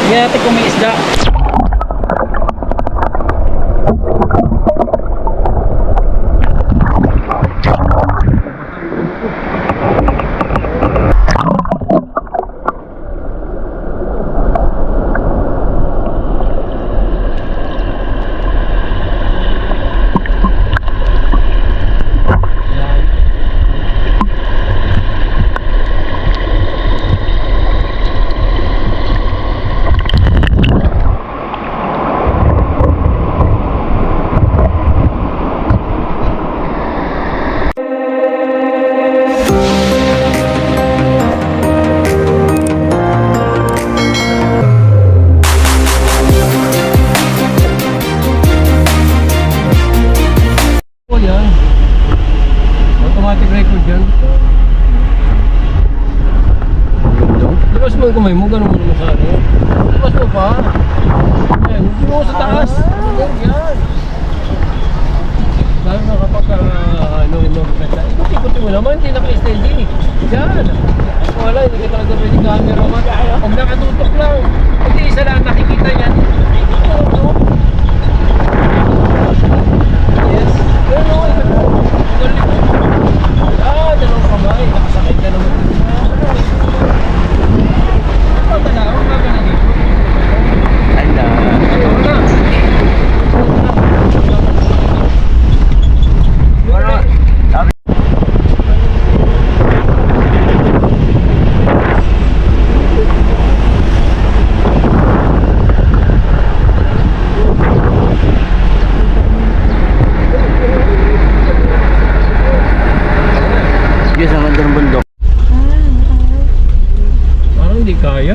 Tingnan natin kung may isda. Kamay mo, ganun mo sa ano. Labas mo pa. Ayan, hindi mo sa taas. Yan. Lalo na kapag ikot-ikutin mo naman, hindi naka-steady. Yan. Wala, hindi ka talaga pwede camera man. Huwag nakatutok lang. Hindi, isa lang nakikita yan. Yes. Pero, dalawang kamay. Nakasakay ka naman. Yes, ang ganda ng bundok. Parang hindi kaya.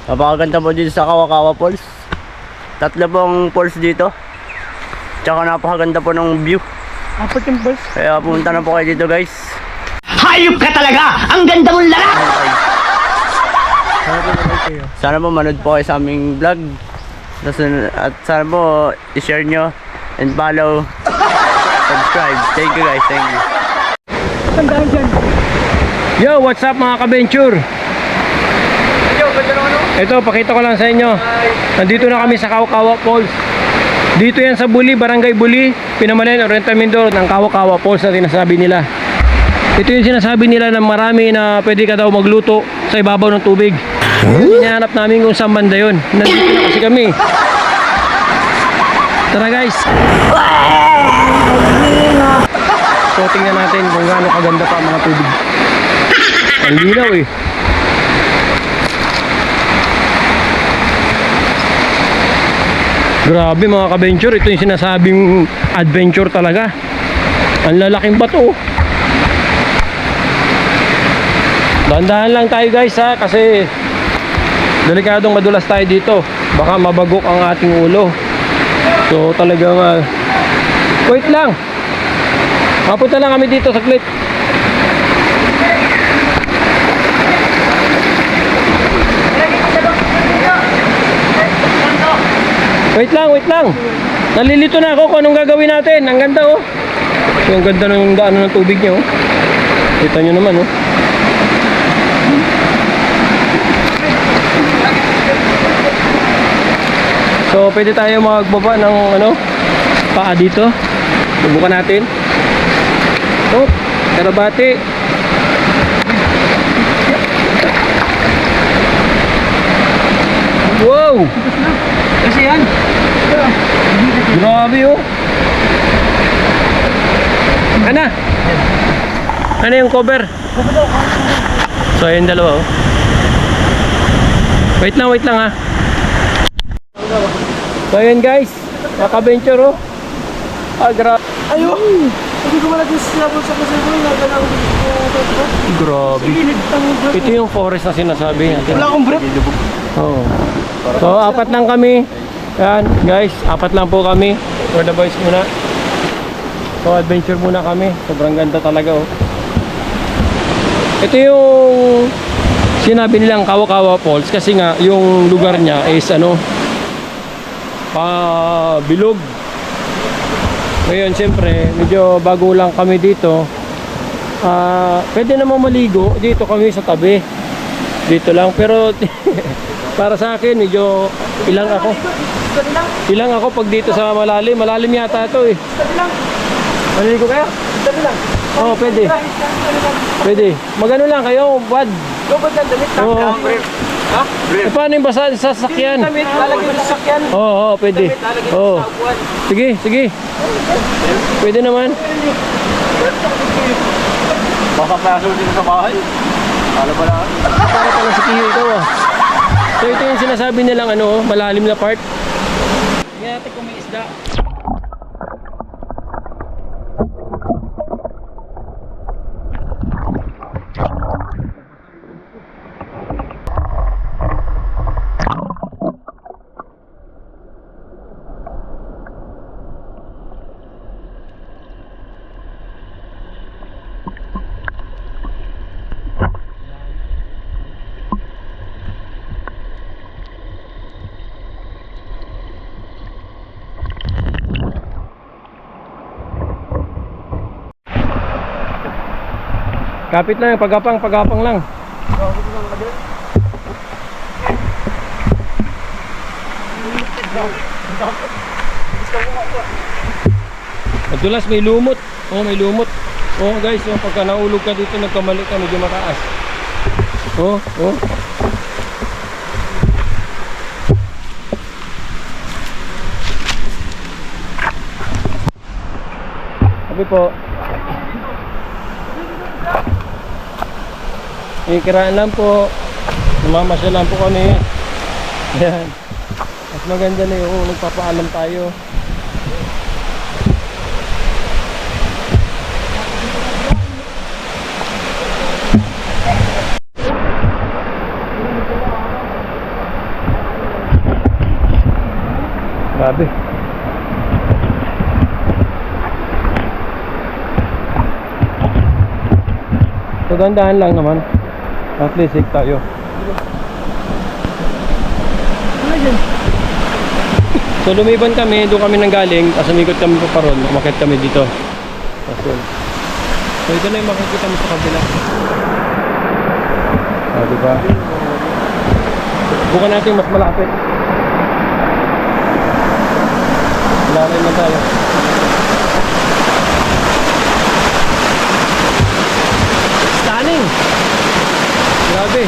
Napakaganda po dito sa Kawakawa Falls. Tatlo pong falls dito. Tsaka napakaganda po ng view. Apat yung bus. Kaya pumunta na po kayo dito, guys. Hayop ka talaga! Ang ganda mong lalaki! Sana po manood po kayo sa aming vlog. At sana po i-share nyo and follow, subscribe. Thank you guys, thank you. Tandaan dyan. Yo, what's up mga ka-venture? Ito, pakita ko lang sa inyo. Nandito na kami sa Kawakawa Falls. Dito yan sa Buli, Barangay Buli, Pinamalayan, Oriental Mindoro ng Kawakawa Falls na sinasabi nila. Ito yung sinasabi nila na marami na pwede ka daw magluto sa ibabaw ng tubig. Hinahanap namin kung saan banda yun. Nandito na kasi kami. Tara guys. So tingnan natin kung gaano kaganda pa ang mga tubig. Ang linaw eh. Grabe mga ka-venture, ito yung sinasabing adventure talaga. Ang lalaking bato. Dahan-dahan lang tayo guys ha, kasi delikadong madulas tayo dito. Baka mabagok ang ating ulo. So talagang wait lang. Mapunta lang kami dito saglit. Wait lang. Nalilito na ako kung anong gagawin natin. Ang ganda oh. So, ang ganda ng daan ng tubig niya oh. Kita nyo naman oh. So, pwede tayo magbaba ng paa dito. Subukan natin. Oh, karabati. Wow! Kasi yan. Grabe oh. Ano yung cover? So yung dalawa oh. Wait lang ha. So ayan guys, naka-venture oh. Grabe. Ayun! Hindi ko malagay sa kasabon na ganang Grabe. Ito yung forest na sinasabi natin. wala akong brief. Oo. So apat lang kami. Yan guys, apat lang po kami. For the boys muna. So adventure muna kami. Sobrang ganda talaga oh. Ito yung sinabi nilang Kawa-Kawa Falls kasi nga yung lugar niya is ano, bilog. Ngayon siyempre medyo bago lang kami dito. Pwede naman maligo dito kami sa tabi. Dito lang pero para sa akin medyo ilang ako pag dito sa malalim yata ito eh. Maligo kaya? Oo, pwede. Pwede. Magano lang kayo, bad. Lubad ng damit lang. Oo. Ha? Eh, paano yung basa sa sasakyan? Damit, lalagyan sa sakyan. Oo, pwede. Oo. Sige, sige. Pwede naman. Baka paso din sa bahay. Alam ba lang? Para pala si Kiyo ikaw ah. So ito yung sinasabi nilang ano, malalim na part. Tingnan natin kung may isda. Kapit lang, pagapang lang. Madulas may lumot. Oh, may lumot. Oh, guys, oh, pagka naulog ka dito, nagkamali ka, medyo mataas. Oh, oh. Sabi po. Ikiraan lang po. Namamasya lang po kami. Ayan. Mas maganda na yung nagpapaalam tayo. Grabe. So dandahan lang naman. At least safe tayo. So lumiban kami, doon kami nanggaling, tapos umikot kami pa ron, umakit kami dito. So ito na yung makikita mo sa kabila. Diba? Bukan natin mas malapit. Malalim na tayo. Stunning! Grabe.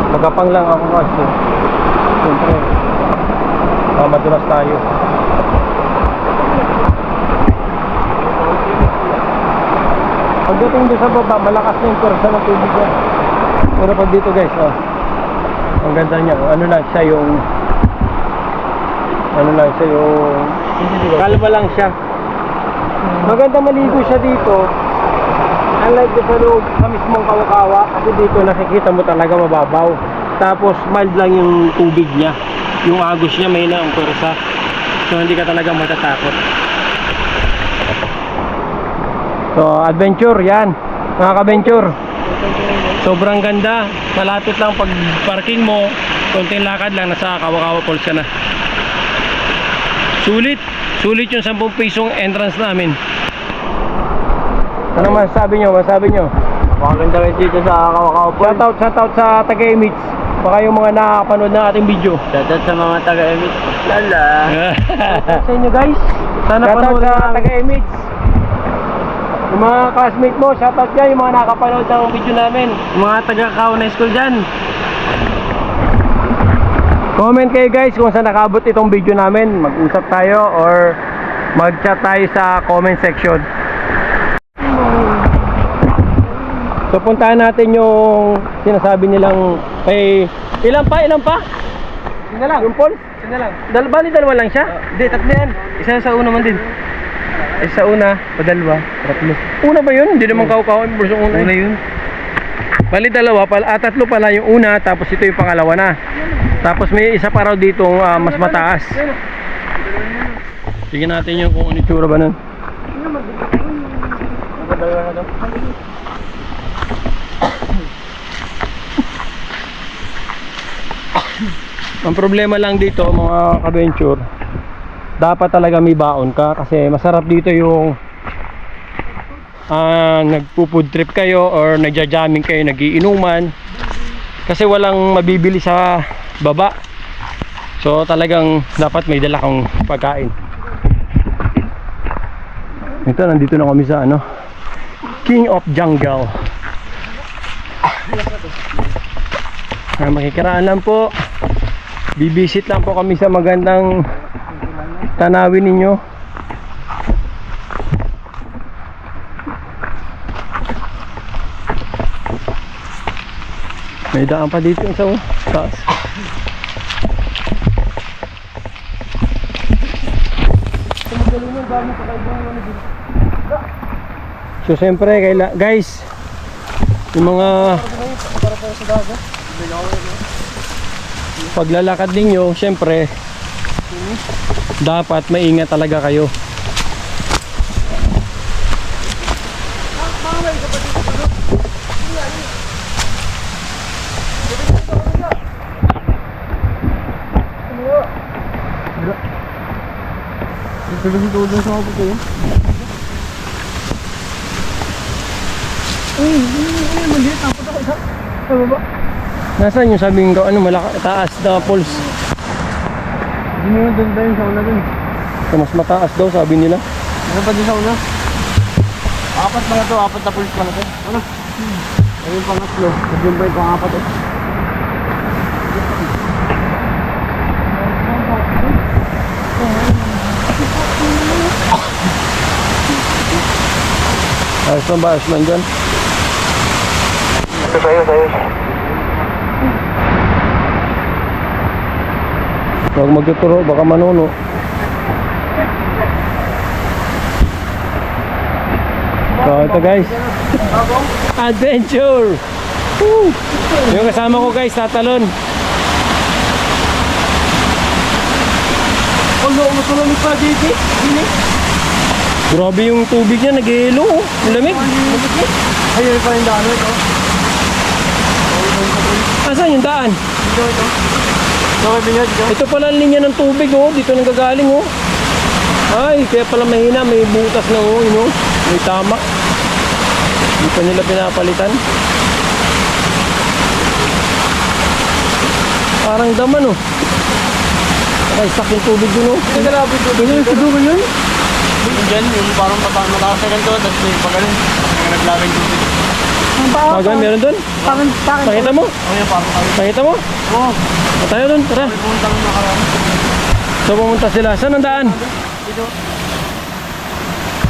Magapang lang ako kasi siyempre madulas tayo. Pagdating doon sa baba, malakas na yung kursa ng tubig niya. Pero pag dito guys, oh, ang ganda niya. Ano lang siya yung kalma lang siya. Maganda maligo siya dito. Unlike sa loob sa mismong Kawa-Kawa, kasi dito nakikita mo talaga mababaw. Tapos mild lang yung tubig niya. Yung agos niya may na ang kursa. So hindi ka talaga matatakot. So adventure yan, mga ka-venture. Sobrang ganda. Malapit lang pag parking mo, konting lakad lang, nasa Kawa-Kawa Falls ka na. Sulit yung 10 pisong entrance namin. Ano masasabi nyo? Maganda rin dito sa Kawa-Kawa Falls. Shoutout sa taga-Emits. Baka yung mga nakapanood ng ating video. Shoutout sa mga taga-Emit. Lala. Sa inyo guys. Sana shoutout sa taga-Emits. Yung mga classmate mo, shoutout dyan. Yung mga nakapanood ng video namin. Yung mga taga-Kauna School dyan. Comment kayo guys kung saan nakabot itong video namin. Mag-usap tayo or mag-chat tayo sa comment section. So puntahan natin yung sinasabi nilang may ilan pa? Sino lang? Yung Paul? Sino lang? Dalawa lang siya? Hindi, tatlo yan. Isa sa una man din. Isa sa una, o dalawa, tatlo. Una ba yun? Hindi naman Kawa-Kawa yung version una. Una yun. Bali dalawa, tatlo pala yung una, tapos ito yung pangalawa na. Tapos may isa pa raw dito mas mataas. Tingnan natin yung kung ano itsura ba nun. Ang problema lang dito mga ka-venture, dapat talaga may baon ka kasi masarap dito yung nagpo-food trip kayo or nagja-jamming kayo, nagiinuman kasi walang mabibili sa baba. So talagang dapat may dala kang pagkain. Ito, nandito na kami sa King of Jungle. Makikiraan lang po. Bibisit lang po kami sa magandang tanawin ninyo. May daan pa dito sa taas. So siyempre guys, yung mga paglalakad ninyo, siyempre dapat maingat talaga kayo. Nasaan yung sabing ko taas na falls? Hindi mo doon ba yung sa una doon? So, mas mataas daw sabi nila. Ano pa doon sa una? Apat pala to, apat na pulse pala to. Ano? Ayun pangatlo. Doon ba yung pang-apat to? Ayos lang ba? Ayos lang dyan? Ayos. Huwag magtuturo, baka manuno. So ito guys, adventure! Woo! Yung kasama ko guys, tatalon. Matulog pa dito. Grabe yung tubig niya, nag-iilo. Ang lamig. Ayun pa yung daan ito. Asan yung daan? Ito. Ito pala ang linya ng tubig oh, dito nanggagaling oh. Ay, kaya pala mahina, may butas na oh, you know? May tama. Hindi pa nila pinapalitan. Parang daman oh. Ay, stuck yung tubig dun oh. Nagalabi ito. Ganyan, siguro yun. Diyan, yung parang mataas na ganito, tapos yung pagaling. Mga naglabing tubig. Magan, meron dun? Pakita mo? Oh, yan, parang kami. Pakita mo? Oo. Tayo dun, tara. Puntang nakaraan. So pumunta sila. Saan ang daan? Dito.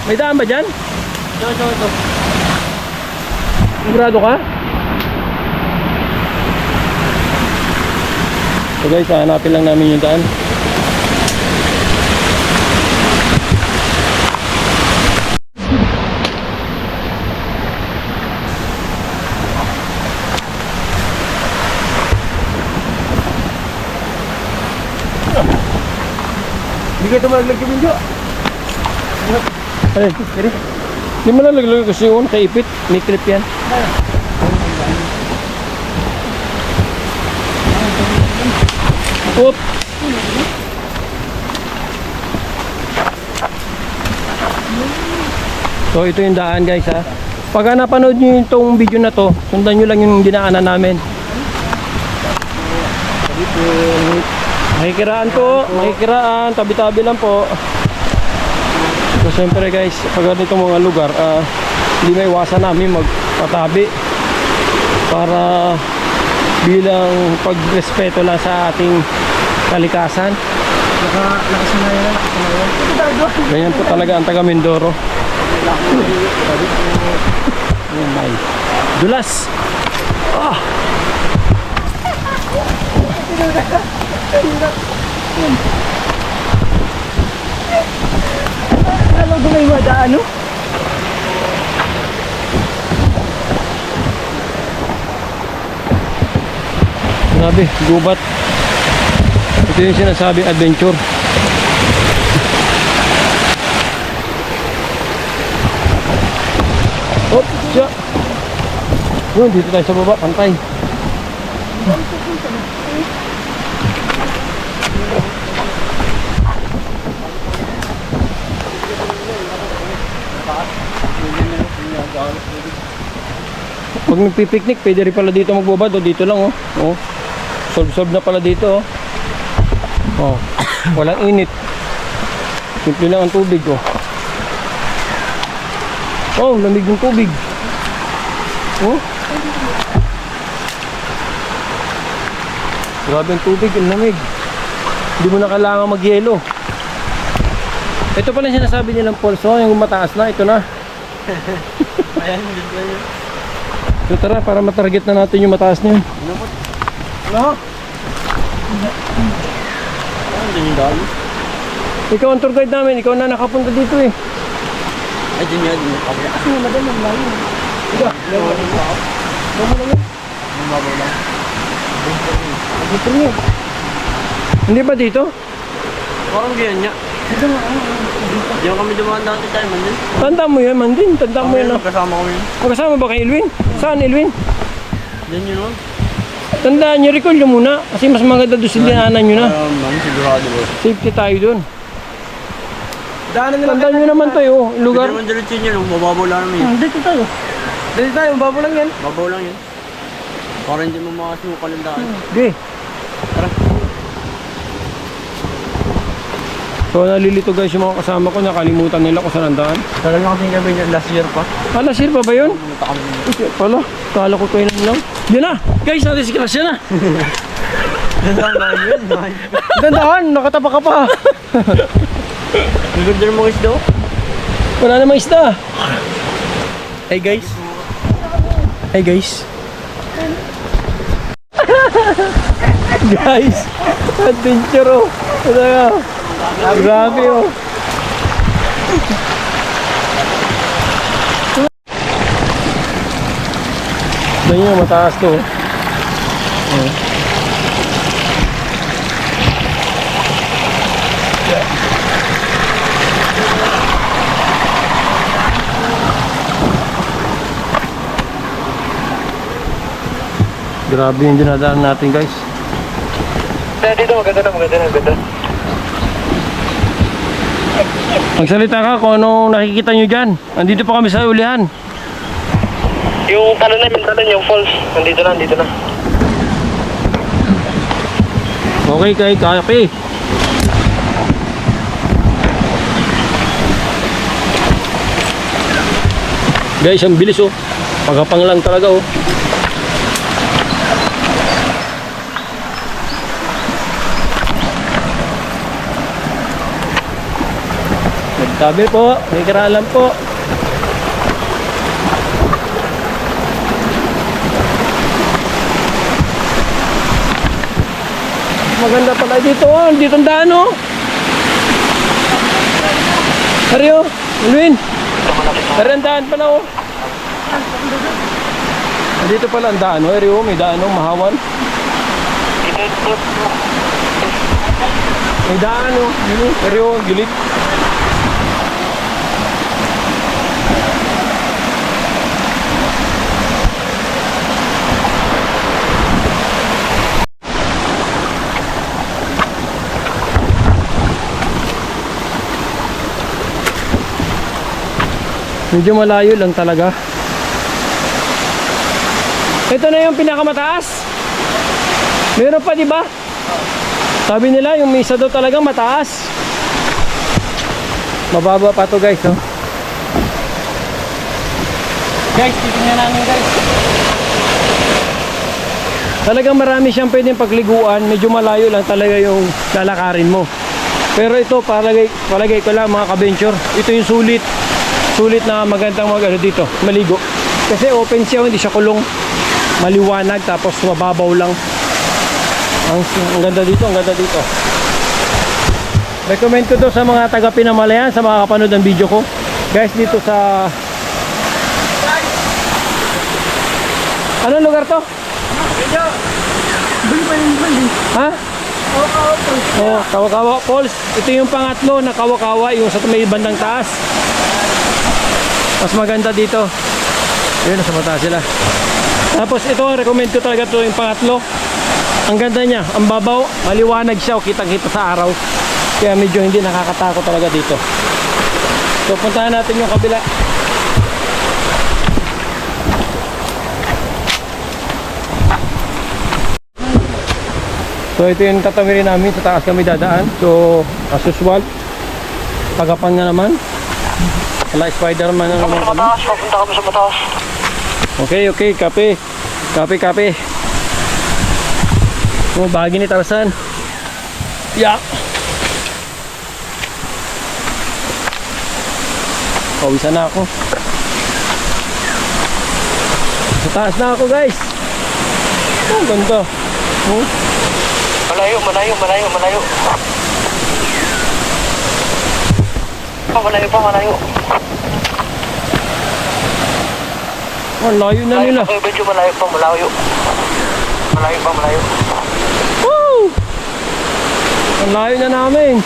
May daan ba dyan? Ito. Sigurado ka? So guys, hanapin lang namin yung daan. Hindi ka ito malaglag yung video. Ay, kiri. Hindi mo nalaglag kasi yun, kaipit. May clip yan. Oop! So ito yung daan guys ha. Pagka napanood nyo itong video na to, sundan nyo lang yung dinaanan namin. Makikiraan po, makikiraan, tabi-tabi lang po. So siyempre guys, pag ganito mga lugar, hindi may iwasan namin magpatabi para bilang pagrespeto lang sa ating kalikasan. Nakasanayan. Ganyan po talaga ang taga Mindoro. Oh my. Dulas! Ah! Alam ko may madaan, no? Grabe, gubat. Ito yung sinasabing adventure. Oh, siya. Yun, dito tayo sa baba, pantay. Pag nagpipiknik, pwede rin pala dito magbabad. O, dito lang, oh. Oh. Solve na pala dito, oh. Oh. Walang init. Simple lang ang tubig, oh. Oh, lamig ng tubig. Oh. Grabe ang tubig, ang lamig. Hindi mo na kailangan mag-yelo. Ito pala yung sinasabi nilang falls, oh. Yung mataas na, ito na. Ayan, dito yun. So tara, para matarget na natin yung mataas na yun. Ano? Ano din yung dami? Ikaw ang tour guide namin, ikaw na nakapunta dito eh. Ay, din yun. Kasi madal yung layo. Bumabaw lang. Dito niyo. Hindi ba dito? Parang ganyan niya. Diyan kami dumaan dati tayo, man din. Tanda mo yan, man din. Tanda mo yan. Magkasama kami yun. Magkasama ba kay Elwin? Saan Elwin? Diyan yun, man. Tandaan nyo, recall nyo muna. Kasi mas maganda doon sa dinaanan nyo na. Man, sigurado ba? Safety tayo doon. Daanan nila. Tandaan nyo naman tayo, lugar. Pwede naman diretso yun, mababaw lang naman yun. Dito tayo. Dito tayo, babo lang yan. Babaw lang yun. Para hindi mo makasukal ang daan. Okay. Tara. So nalilito guys yung mga kasama ko, nakalimutan nila kung saan ang daan. Tagal na kasing kami last year pa. Last year pa ba yun? Pumunta kami. Kasi pala, kala ko kayo lang. Yan na! Guys, na-disgrasya na! Diyan lang yun, man. Dandaan, nakatapa ka pa! Ang ganda mo isdo. Wala namang isda! Hey guys. Hey guys! Guys! Adventure oh! Ito nga! Grabe oh! Ito nyo, mataas to oh. Oh. Grabe yung dinadaan natin guys. Dito, maganda. Magsalita ka kung anong nakikita nyo dyan. Andito pa kami sa ulihan. Yung talon yung falls. Nandito na. Okay kay Kape. Guys, ang bilis oh. Pagkapang lang talaga oh. Nagtabi po, may karalan po. maganda pala dito. Oh, dito ang daan oh. Mario, Alvin. Pero ang daan pala oh. Dito pala ang daan oh. Mario, may daan oh, mahawan. May daan oh. Mario, gilid. Medyo malayo lang talaga. Ito na yung pinakamataas. Meron pa, di ba? Sabi nila yung isa daw talagang mataas. Mababa pa to, guys, oh. Guys, titingnan namin, guys. Talagang marami siyang pwedeng pagliguan. Medyo malayo lang talaga yung lalakarin mo. Pero ito, palagay ko lang mga ka-venture. Ito yung sulit na magandang dito, maligo. Kasi open siya, hindi siya kulong. Maliwanag, tapos mababaw lang. Ang ganda dito, ang ganda dito. Recommend ko to sa mga taga Pinamalayan, sa mga kapanood ng video ko. Guys, dito sa... Anong lugar to? Ha? Oh, Kawa-Kawa Falls. Ito yung pangatlo na Kawa-Kawa, yung sa may bandang taas. Mas maganda dito. Yun, nasa mataas sila. Tapos ito, recommend ko talaga ito yung pangatlo. Ang ganda niya, ang babaw, maliwanag siya, kitang-kita sa araw. Kaya medyo hindi nakakatakot talaga dito. So puntahan natin yung kabila. So ito yung tatawirin namin, sa taas kami dadaan. So as usual, tagapan nga naman. Wala Spider-Man na naman kami. Papunta kami sa mataas. Okay, kape. Kape. Oh, bahagi ni Tarzan. Yeah. Pawisan na ako. Sa taas na ako, guys. Oh, ganda. Oh. Malayo. Malayo pa. Oh, layo na nila. Medyo malayo pa. Woo! Ang layo na namin.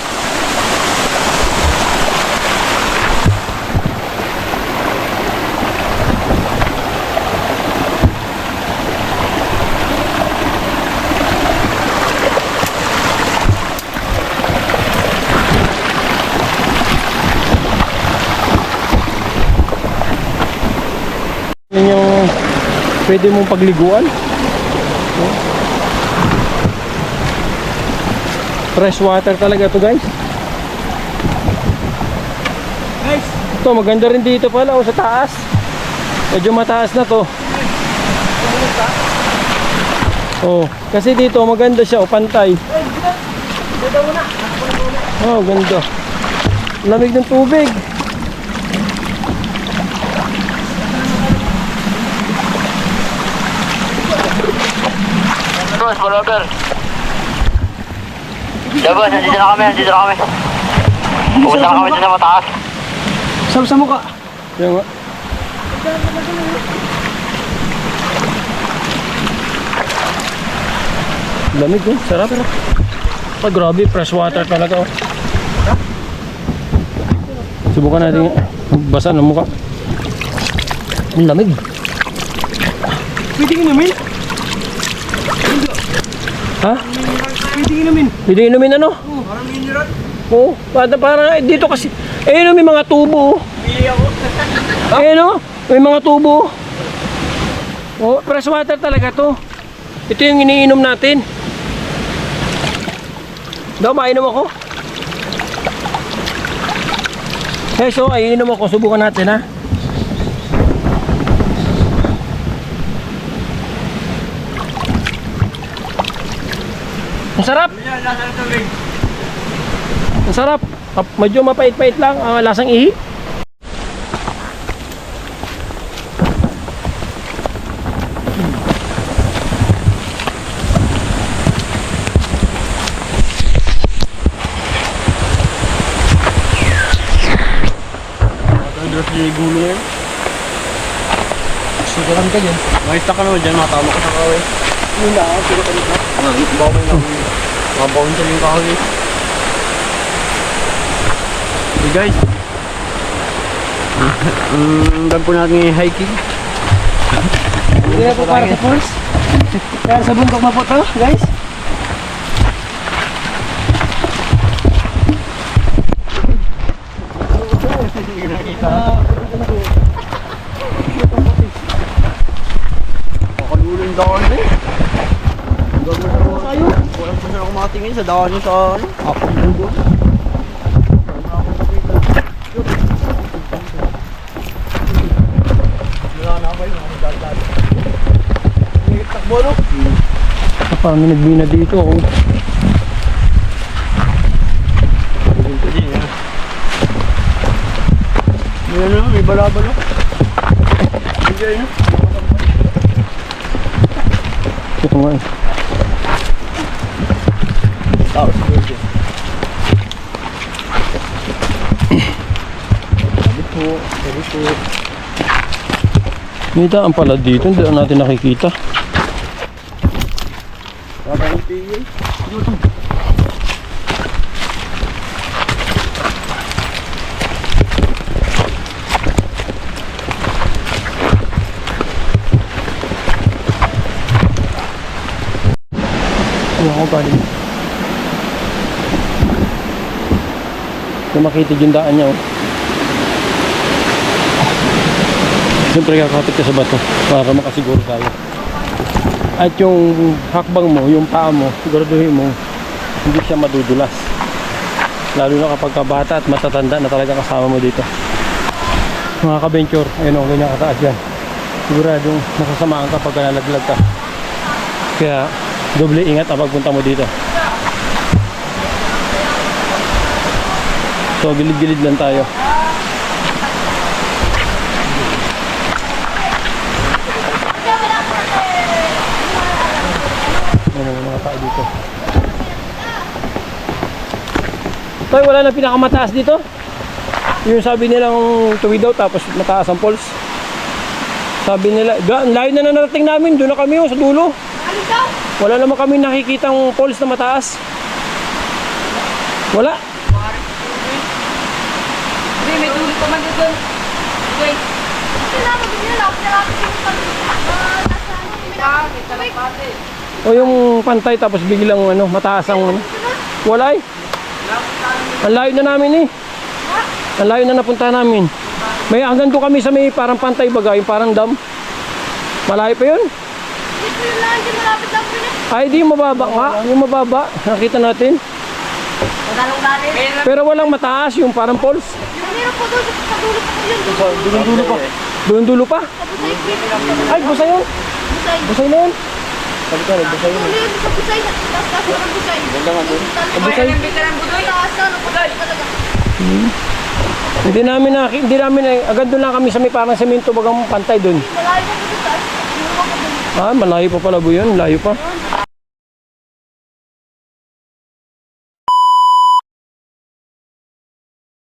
Yan yung pwede mong pagliguan. Fresh water talaga to, guys. Ito maganda rin dito pala sa taas. Medyo mataas na to. Oh, kasi dito maganda siya, pantay. Oh, ganda. Lamig ng tubig. Boss, vlogger. Boss, nandito na kami. Pupunta na kami sa mataas. Sa mukha. Yan nga. Lamig oh, sarap. Oh, grabe, fresh water talaga oh. Subukan natin basa ng mukha. Ang lamig. Pwede inumin? Ha? Pwede inumin? Pwede inumin ano? Oo, parang mineral. Oo, parang dito kasi. Eh, may mga tubo. Pili ako. Eh, no? May mga tubo. Oh, fresh water talaga to. Ito yung iniinom natin. Daw, mainom ako. Eh, so, ay inom ako. Subukan natin, ha? Ang sarap. Ang sarap. Medyo mapait-pait lang. Lasang ihi. Gulo na yun. Sugaran ka dyan. Makita ka naman dyan, matama ka sa kaway. Yun na, sugaran ka. Bawal na. Mabawal sa yung kaway. Hey guys. Gag po natin yung hiking. Hindi na po para sa falls. Kaya sa bundok na po to, guys. Makalulong daan eh. Walang gusto na kumatingin sa daan yung sa ano. Ako yung Parang may nagbina dito. Oh. May balabalo. Hindi na. Ito nga eh. Tapos dito. May daan pala dito, hindi natin nakikita. Papayipigil. Ano ako galing? Makitid yung daan niya. Oh. Siyempre kakapit ka sa bato para makasiguro tayo. At yung hakbang mo, yung paa mo, siguraduhin mo hindi siya madudulas. Lalo na kapag kabata at matatanda na talaga kasama mo dito. Mga ka-venture, ayun o, ganyan kataas yan. Siguradong masasamaan ka pag nalaglag ka. Kaya doble ingat ang pagpunta mo dito. So gilid-gilid lang tayo. Mga tao dito. Toy, wala na pinakamataas dito? Yung sabi nilang tuwid daw tapos mataas ang falls. Sabi nila, ang layo na narating namin, doon na kami sa dulo. Wala naman kami nakikitang falls na mataas. Wala. Hindi, may dulo pa man doon. Okay. Kailangan din nila, pinalapit yung pati. O yung pantay tapos biglang mataas ang wala eh. Ang layo na namin eh. Ang layo na napunta namin. May hanggang doon kami sa may parang pantay baga, yung parang dam. Malayo pa yun. Dito yun lang, hindi malapit lang po yun. Ay di mababa nga, yung mababa. Nakita natin. Madalong dali. Pero walang mataas, yung parang falls. Yung meron po doon, sa dulo pa po yun. Dulo pa. Dulo pa. Sa Busay Creek. Ay, busa yun. Busay. Busay na yun. Sabi ka, busa yun. Dulo yun sa Busay. Taas ng Busay. Busay. Taas na, napagod talaga. Hindi namin agad doon lang kami sa may parang semento bagang pantay doon. Malayo na po doon. Taas. Yung mga doon. Ah, malayo pa pala bu yun, layo pa. Doon,